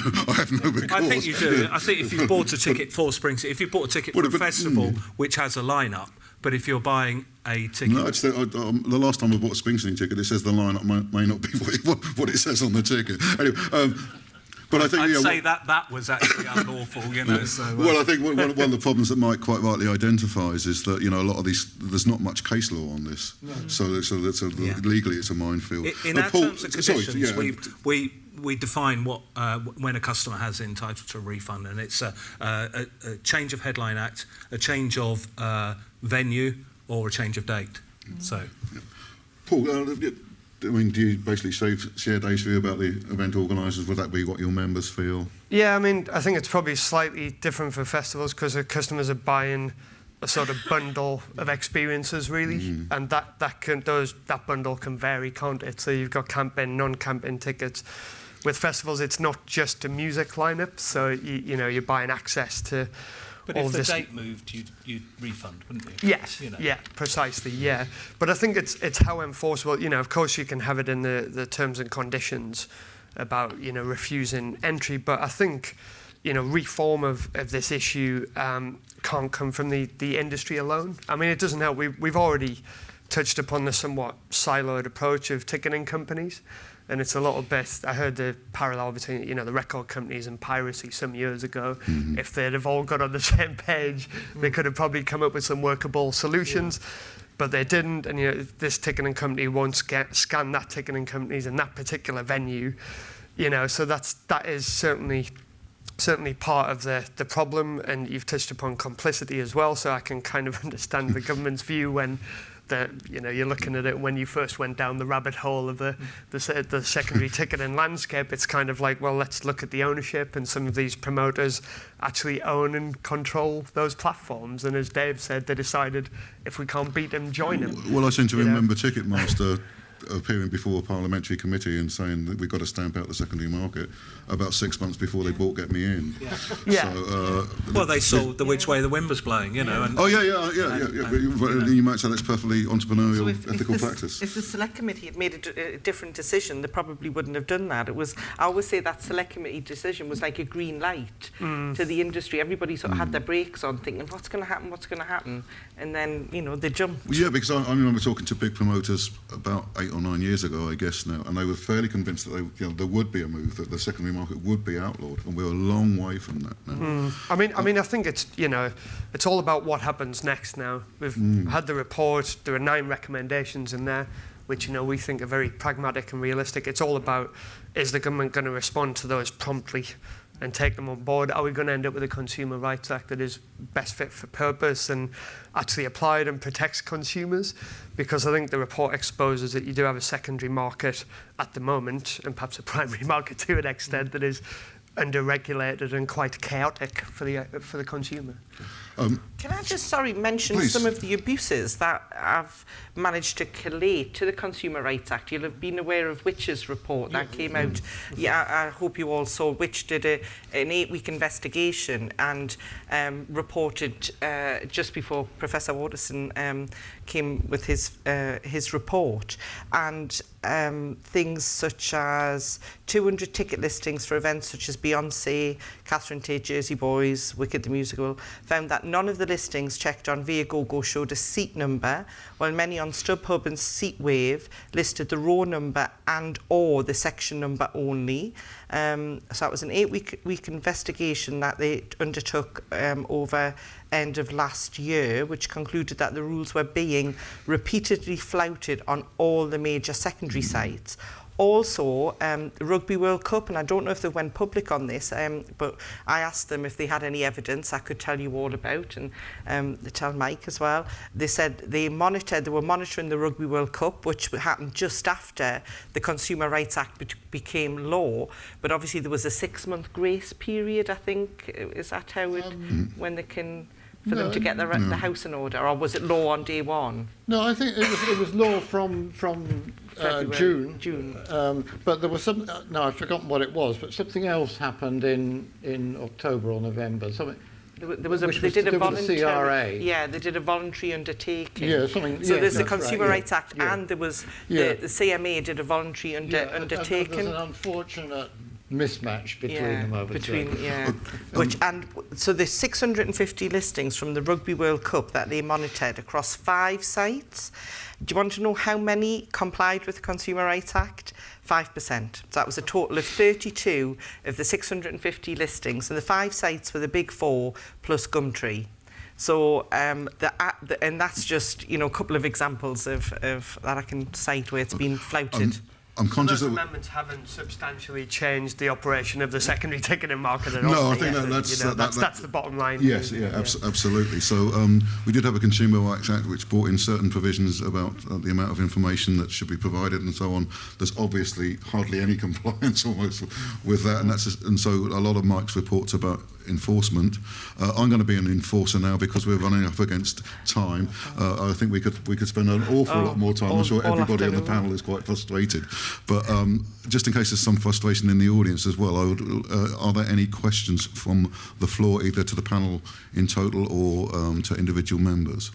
recourse. I think you do. I think if you bought a ticket for Springsteen, if you bought a ticket for a festival which has a lineup, but if you're buying a ticket... No, the last time I bought a Springsteen ticket, it says the lineup may not be what it says on the ticket. Anyway, but I think I'd say that was actually unlawful, So, well, I think one of the problems that Mike quite rightly identifies is that a lot of these, there's not much case law on this, so legally it's a minefield. In our terms and conditions, we define what when a customer has entitled to a refund, and it's a change of headline act, a change of venue, or a change of date. So, Paul. Do you basically share Dave's view about the event organisers? Would that be what your members feel? Yeah, I think it's probably slightly different for festivals because the customers are buying a sort of bundle of experiences, really, and that bundle can vary, can't it? So you've got camping, non-camping tickets. With festivals, it's not just a music lineup, so you're buying access to. But if the date moved, you'd refund, wouldn't you? Yes, yeah, precisely, yeah. But I think it's how enforceable, of course you can have it in the terms and conditions about, refusing entry, but I think, reform of this issue can't come from the industry alone. it doesn't help. We've already touched upon the somewhat siloed approach of ticketing companies. And it's a little bit, I heard the parallel between, the record companies and piracy some years ago. If they'd have all got on the same page, they could have probably come up with some workable solutions, but they didn't. And, this ticketing company won't scan that ticketing companies in that particular venue, so that is certainly part of the problem. And you've touched upon complicity as well, so I can kind of understand the government's view when you're looking at it when you first went down the rabbit hole of the secondary ticketing landscape. It's kind of like, well, let's look at the ownership, and some of these promoters actually own and control those platforms. And as Dave said, they decided if we can't beat them, join them. Well, I seem to remember Ticketmaster appearing before a parliamentary committee and saying that we've got to stamp out the secondary market about 6 months before they bought Get Me In. Yeah. So, Well, they saw the which way the wind was blowing, you know. And, oh yeah. But you might say that's perfectly entrepreneurial, ethical practice. If the select committee had made a different decision, they probably wouldn't have done that. I always say that select committee decision was like a green light to the industry. Everybody sort of had their brakes on, thinking, what's going to happen? And then, they jumped. Yeah, because I remember talking to big promoters about 8 or 9 years ago, I guess now, and they were fairly convinced that there would be a move, that the secondary market would be outlawed, and we're a long way from that now. I mean, I think it's it's all about what happens next now. We've had the report. There are 9 recommendations in there, which we think are very pragmatic and realistic. It's all about, is the government going to respond to those promptly and take them on board? Are we going to end up with a Consumer Rights Act that is best fit for purpose and actually applied and protects consumers? Because I think the report exposes that you do have a secondary market at the moment, and perhaps a primary market to an extent, that is under-regulated and quite chaotic for the consumer. Can I just, mention Please. some of the abuses that I've managed to collate to the Consumer Rights Act? You'll have been aware of Which's report that came out. Yeah, I hope you all saw. Which did an 8-week investigation and reported just before Professor Waterson came with his report. And things such as 200 ticket listings for events such as Beyonce, Catherine Tate, Jersey Boys, Wicked the Musical, found that none of the listings checked on Viagogo showed a seat number, while many on StubHub and Seatwave listed the row number and or the section number only. So that was an 8-week investigation that they undertook over end of last year, which concluded that the rules were being repeatedly flouted on all the major secondary sites. Also, the Rugby World Cup, and I don't know if they went public on this, but I asked them if they had any evidence I could tell you all about, and tell Mike as well. They said they were monitoring the Rugby World Cup, which happened just after the Consumer Rights Act became law, but obviously there was a 6-month grace period, I think. Is that how when they can... for them to get the house in order, or was it law on day one? No, I think it was law from June. But there was some. No, I've forgotten what it was. But something else happened in October or November. Something. They did a voluntary. CRA. Yeah, they did a voluntary undertaking. Yeah, something. So yes, there's the that's Consumer right, Rights Act, and there was the CMA did a voluntary undertaking. There's an unfortunate mismatch between them, I would say. So there's 650 listings from the Rugby World Cup that they monitored across 5 sites. Do you want to know how many complied with the Consumer Rights Act? 5%. So that was a total of 32 of the 650 listings, and the 5 sites were the big 4 plus Gumtree. So and that's just a couple of examples of that I can cite where it's been flouted. I'm conscious those that amendments haven't substantially changed the operation of the secondary ticketing market at all. No, I think that's the bottom line. Yes, absolutely. So we did have a Consumer Rights Act which brought in certain provisions about the amount of information that should be provided and so on. There's obviously hardly any compliance almost with that, and so a lot of Mike's reports about enforcement. I'm going to be an enforcer now because we're running up against time. I think we could spend an awful lot more time. I'm sure everybody on the panel is quite frustrated. But just in case there's some frustration in the audience as well, are there any questions from the floor, either to the panel in total or to individual members?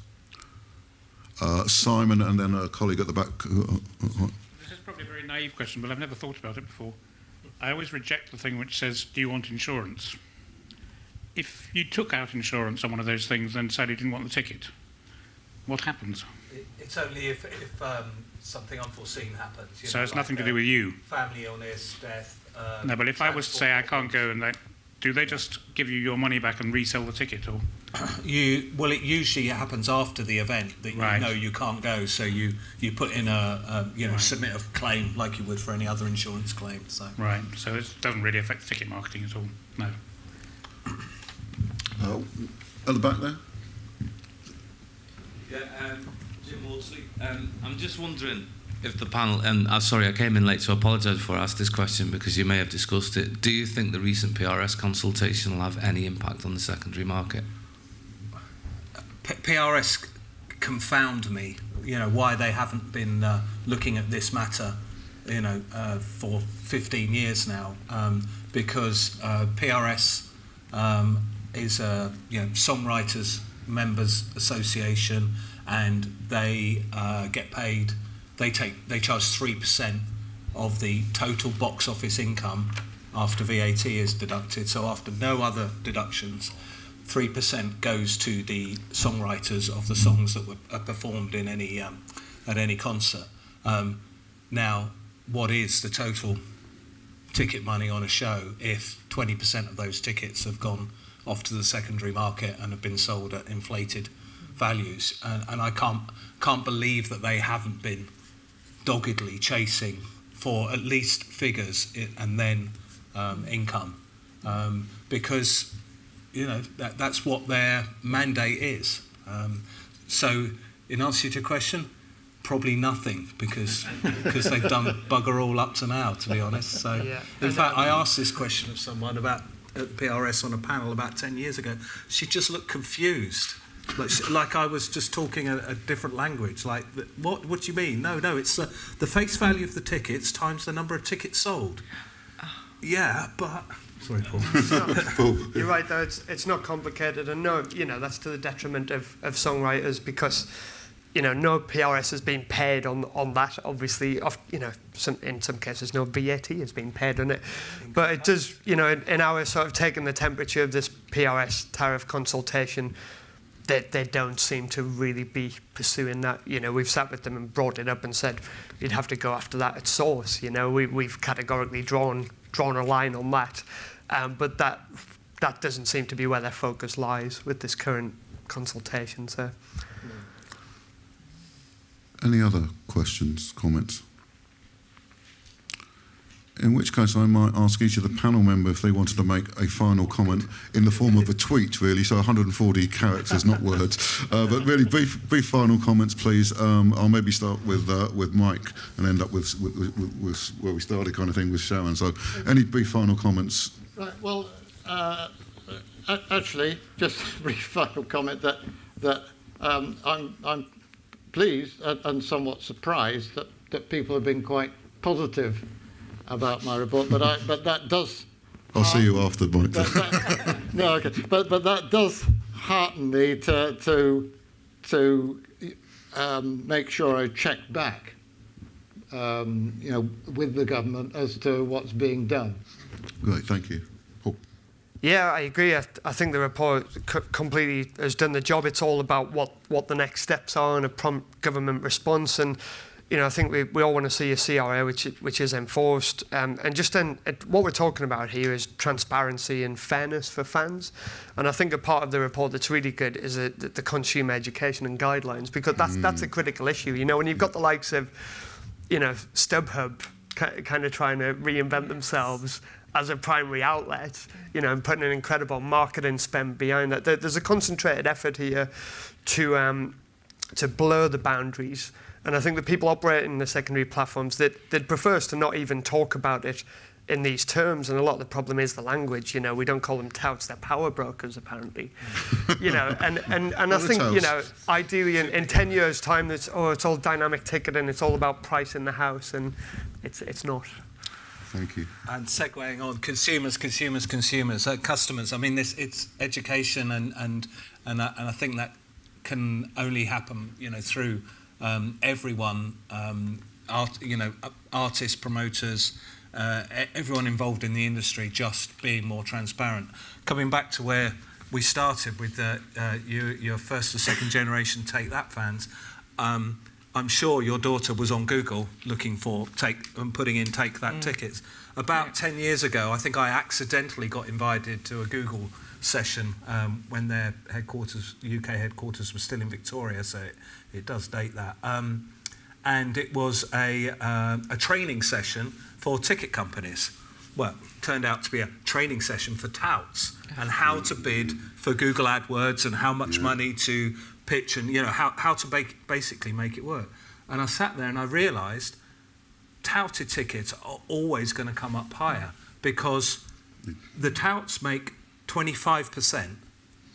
Simon and then a colleague at the back. This is probably a very naive question, but I've never thought about it before. I always reject the thing which says, do you want insurance? If you took out insurance on one of those things and said you didn't want the ticket, what happens? It's only if something unforeseen happens. So it's nothing to do with you? Family illness, death. No, but if I was to say I can't go, and do they just give you your money back and resell the ticket? Or it usually happens after the event that you know you can't go, so you put in submit a claim like you would for any other insurance claim. So right, so it doesn't really affect ticket marketing at all. No. At the back there. Yeah, Jim Maudsley. I'm just wondering if the panel, and sorry I came in late, so I apologise before I asked this question because you may have discussed it. Do you think the recent PRS consultation will have any impact on the secondary market? PRS confound me, why they haven't been looking at this matter, for 15 years now, because PRS is a songwriters members association, and they get paid. They charge 3% of the total box office income after VAT is deducted. So after no other deductions, 3% goes to the songwriters of the songs that are performed in any at any concert. Now, what is the total ticket money on a show if 20% of those tickets have gone off to the secondary market and have been sold at inflated values? And I can't believe that they haven't been doggedly chasing for at least figures and then income, because that's what their mandate is. So in answer to your question, probably nothing, because they've done bugger all up to now, to be honest. So in fact, I asked this question of someone about at PRS on a panel about 10 years ago. She just looked confused, like I was just talking a different language. Like, what do you mean? No, it's the face value of the tickets times the number of tickets sold. Yeah, but sorry, Paul. You're right, though. It's not complicated, and no, that's to the detriment of songwriters, because no PRS has been paid on that. Obviously, in some cases, no VAT has been paid on it. But it does, in our sort of taking the temperature of this PRS tariff consultation, they don't seem to really be pursuing that. We've sat with them and brought it up and said you'd have to go after that at source. We've categorically drawn a line on that, but that doesn't seem to be where their focus lies with this current consultation. So, any other questions, comments? In which case, I might ask each of the panel members if they wanted to make a final comment in the form of a tweet, really, so 140 characters, not words. But really, brief final comments, please. I'll maybe start with Mike and end up with where we started, kind of thing, with Sharon. So, any brief final comments? Right. Well, actually, just a brief final comment that I'm pleased and somewhat surprised that people have been quite positive about my report, but that does. I'll see you after, Mike. No, okay. But that does hearten me to make sure I check back, with the government as to what's being done. Great, thank you. Paul. Yeah, I agree. I think the report completely has done the job. It's all about what the next steps are and a prompt government response. And I think we all want to see a CRA which is enforced. And just then, what we're talking about here is transparency and fairness for fans. And I think a part of the report that's really good is the consumer education and guidelines, because that's a critical issue. When you've got the likes of, StubHub kind of trying to reinvent themselves as a primary outlet, and putting an incredible marketing spend behind that. There's a concentrated effort here to blur the boundaries. And I think the people operating the secondary platforms, they'd prefer us to not even talk about it in these terms. And a lot of the problem is the language. We don't call them touts; they're power brokers, apparently. And I think ideally in 10 years' time, it's all dynamic ticketing. It's all about price in the house, and it's not. Thank you. And segueing on consumers, customers. I mean, it's education, and I think that can only happen, through everyone, artists, promoters, everyone involved in the industry, just being more transparent. Coming back to where we started with your first or second generation Take That fans. I'm sure your daughter was on Google looking for putting in Take That tickets. About 10 years ago, I think I accidentally got invited to a Google session when their UK headquarters was still in Victoria, so it does date that. And it was a training session for ticket companies. Well, turned out to be a training session for touts and how to bid for Google AdWords and how much money to pitch and how to basically make it work. And I sat there and I realised touted tickets are always going to come up higher because the touts make 25%,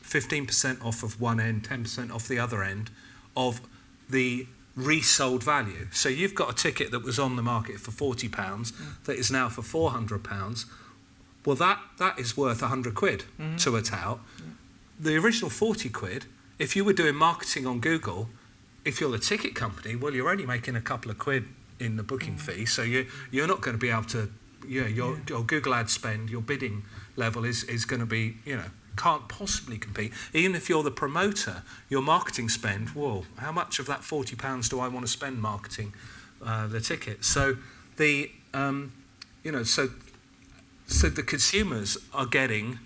15% off of one end, 10% off the other end of the resold value. So you've got a ticket that was on the market for £40 that is now for £400. Well, that is worth 100 quid to a tout. The original 40 quid, if you were doing marketing on Google, if you're the ticket company, well, you're only making a couple of quid in the booking fee, so you're not going to be able to, your Google ad spend, your bidding level is going to be, can't possibly compete. Even if you're the promoter, your marketing spend, whoa, how much of that £40 do I want to spend marketing the ticket? So the, so the consumers are getting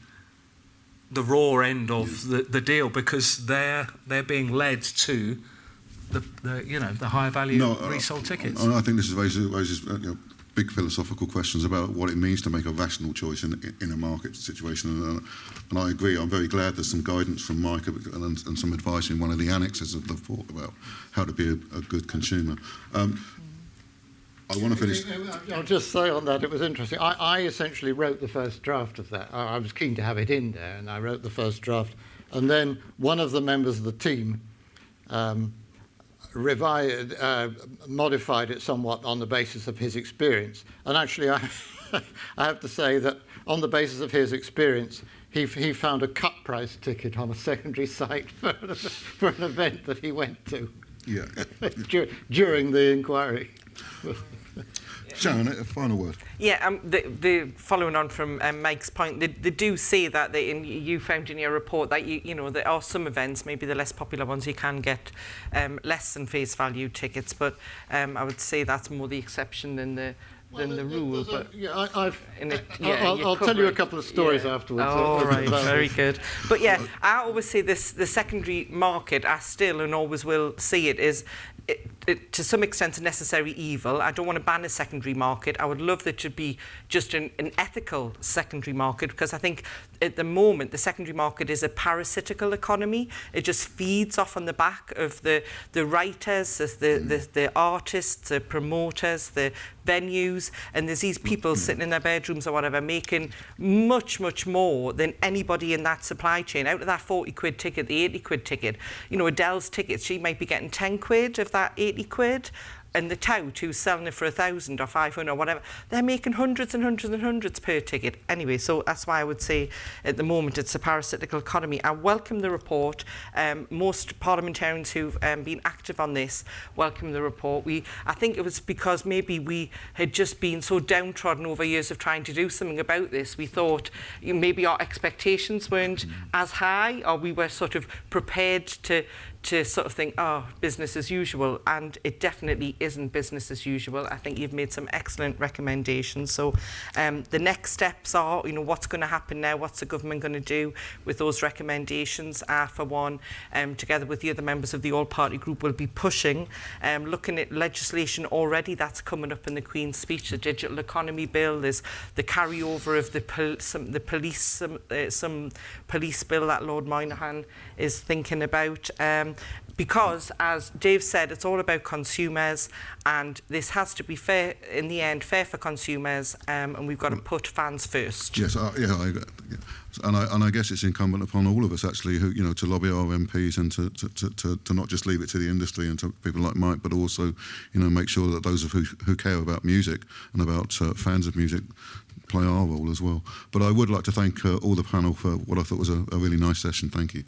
the raw end of the deal because they're being led to the higher value resold tickets. I think this raises big philosophical questions about what it means to make a rational choice in a market situation. And I agree. I'm very glad there's some guidance from Mike and some advice in one of the annexes of the report about how to be a good consumer. I want to finish. I'll just say on that, it was interesting. I essentially wrote the first draft of that. I was keen to have it in there, and I wrote the first draft. And then one of the members of the team modified it somewhat on the basis of his experience. And actually, I have to say that on the basis of his experience, he found a cut price ticket on a secondary site for an event that he went to during the inquiry. Sharon, a final word. Yeah, the following on from Mike's point, they do say that you found in your report that there are some events, maybe the less popular ones, you can get less than face value tickets, but I would say that's more the exception than the rule. I'll tell you a couple of stories afterwards. Oh, right, very good. But yeah, I always say this: the secondary market, I still and always will see it is. To some extent a necessary evil. I don't want to ban a secondary market. I would love there to be just an ethical secondary market, because I think at the moment the secondary market is a parasitical economy. It just feeds off on the back of the writers, the artists, the promoters, the venues, and there's these people sitting in their bedrooms or whatever making much, much more than anybody in that supply chain. Out of that 40 quid ticket, the 80 quid ticket, Adele's tickets, she might be getting 10 quid of that 80 quid. And the tout who's selling it for 1,000 or 500 or whatever, they're making hundreds and hundreds and hundreds per ticket. Anyway, so that's why I would say at the moment it's a parasitical economy. I welcome the report. Most parliamentarians who've been active on this welcome the report. I think it was because maybe we had just been so downtrodden over years of trying to do something about this. We thought maybe our expectations weren't as high, or we were sort of prepared to sort of think, business as usual, and it definitely isn't business as usual. I think you've made some excellent recommendations. So the next steps are, what's going to happen now? What's the government going to do with those recommendations? For one, together with the other members of the all-party group, will be pushing, looking at legislation already that's coming up in the Queen's speech, the digital economy bill. There's the carryover of some police bill that Lord Moynihan is thinking about. Because, as Dave said, it's all about consumers, and this has to be fair, in the end, fair for consumers, and we've got to put fans first. Yes, and I guess it's incumbent upon all of us, actually, who to lobby our MPs and to not just leave it to the industry and to people like Mike, but also make sure that those who care about music and about fans of music play our role as well. But I would like to thank all the panel for what I thought was a really nice session. Thank you.